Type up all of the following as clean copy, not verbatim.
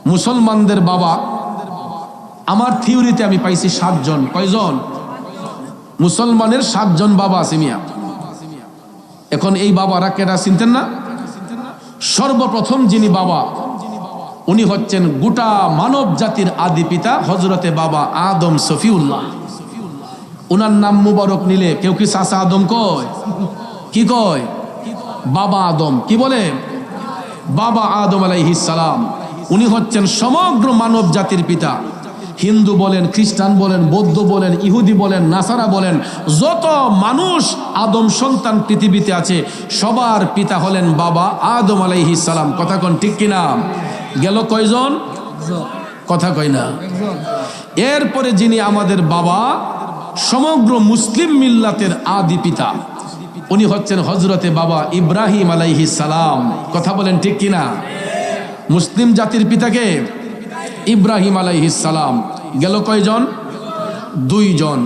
মুসলমানদের বাবা আমার থিওরিতে আমি পাইছি 7 জন। কয়জন? মুসলমানের 7 জন বাবা আছে মিয়া। এখন এই বাবারা কেটা চিনতেন না? সর্বপ্রথম যিনি বাবা উনি হচ্ছেন গোটা মানব জাতির আদি পিতা হযরতে বাবা আদম সফিউল্লাহ। উনার নাম মুবারক নিলে কেউ কি চাচা আদম কয়? কি কয়? বাবা আদম। কি বলে? বাবা আদম আলাইহিস সালাম। উনি হচ্ছেন সমগ্র মানব জাতির পিতা। হিন্দু বলেন, খ্রিস্টান বলেন, বৌদ্ধ বলেন, ইহুদি বলেন, নাসারা বলেন, যত মানুষ আদম সন্তান পৃথিবীতে আছে সবার পিতা হলেন বাবা আদম আলাইহিস সালাম। কথা কোন ঠিক কিনা? গেল কয়জন? কথা কয় না। এরপরে যিনি আমাদের বাবা সমগ্র মুসলিম মিল্লাতের আদি পিতা উনি হচ্ছেন হযরতে বাবা ইব্রাহিম আলাইহিস সালাম। কথা বলেন ঠিক কিনা? মুসলিম জাতির পিতাকে ইব্রাহিম আলাইহিস সালাম। গেল কয়জন? 2 জন।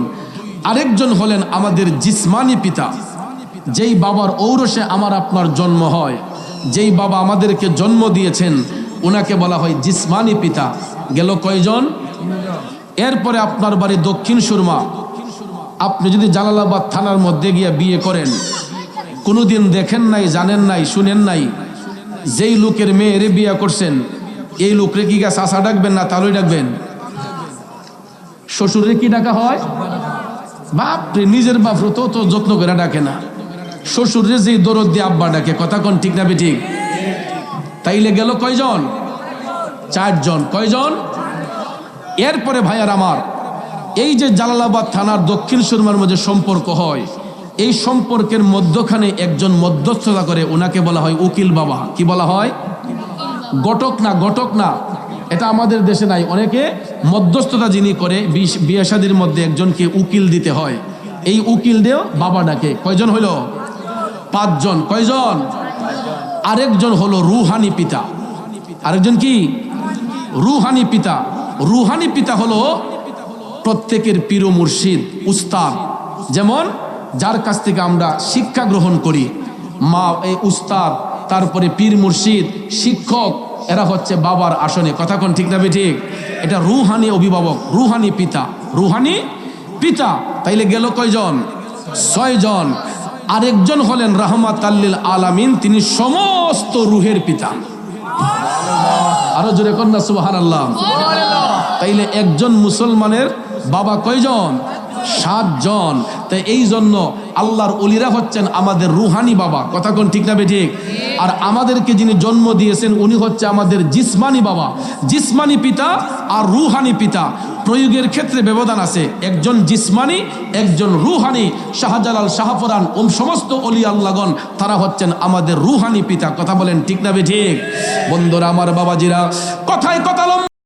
আরেকজন হলেন আমাদের জিসমানি পিতা, যেই বাবার ঔরসে আমার আপনার জন্ম হয়, যেই বাবা আমাদেরকে জন্ম দিয়েছেন ওনাকে বলা হয় জিসমানি পিতা। গেল কয়জন? এরপরে আপনার বাড়ি দক্ষিণ সুরমা, আপনি যদি জালালাবাদ থানার মধ্যে গিয়ে বিয়ে করেন, কোনোদিন দেখেন নাই, জানেন নাই, শুনেন নাই, যেই লোকের মেয়েরে বিয়ে করছেন এই লোকরে কি গা চাচা ডাকবেন না তারই ডাকবেন? শ্বশুরে কি ডাকা হয়? বাপরে, নিজের বাপরে তো যত্ন করে ডাকে না, শ্বশুরে যে দরদ দিয়ে আব্বা ডাকে। কথা কোন ঠিক না বেঠিক? তাইলে গেল কয়জন? 4 জন। কয়জন? এরপরে ভাইয়ার আমার, এই যে জালালাবাদ থানার দক্ষিণ সুরমার মধ্যে সম্পর্ক হয়, এই সম্পর্কের মধ্যখানে একজন মধ্যস্থতা করে, ওনাকে বলা হয় উকিল বাবা। কি বলা হয়? ঘটক না, ঘটক না, এটা আমাদের দেশে নাই। অনেকে মধ্যস্থতা যিনি করে বিয়ে শাদীর মধ্যে একজনকে উকিল দিতে হয়, এই উকিল দিয়েও বাবা ডাকে। কয়জন হইল? 5 জন। কয়জন? আরেকজন হলো রুহানি পিতা। আরেকজন কি? রুহানি পিতা। রুহানি পিতা হলো প্রত্যেকের পীর ও মুর্শিদ, উস্তাদ। যেমন যার কাছ থেকে আমরা শিক্ষা গ্রহণ করি, মা এই উস্তাদ, তারপরে পীর মুর্শিদ, শিক্ষক, এরা হচ্ছে বাবার আসনে। কথা কোন ঠিক না ঠিক? এটা রুহানি অভিভাবক, রুহানি পিতা, রুহানি পিতা। তাইলে গেল কয়জন? 6 জন। আরেকজন হলেন রাহমাতাল লিল আলামিন, তিনি সমস্ত রুহের পিতা। আরো জোরে কন্যা সুবহানাল্লাহ। তাইলে একজন মুসলমানের বাবা কয়জন? 7 জন। তাই এই জন্য আল্লাহর ওলিরা হচ্ছেন আমাদের রুহানি বাবা। কথা কোন ঠিক না বেঠিক? আর আমাদেরকে যিনি জন্ম দিয়েছেন উনি হচ্ছে আমাদের জিসমানি বাবা, জিসমানি পিতা আর রুহানি পিতা। প্রয়োগের ক্ষেত্রে ব্যবধান আছে, একজন জিসমানি, একজন রুহানি। শাহজালাল, শাহফরান সমস্ত অলি আল্লাহগণ তারা হচ্ছেন আমাদের রুহানি পিতা। কথা বলেন ঠিক না বেঠিক? বন্ধুরা আমার, বাবাজিরা, কথায় কথা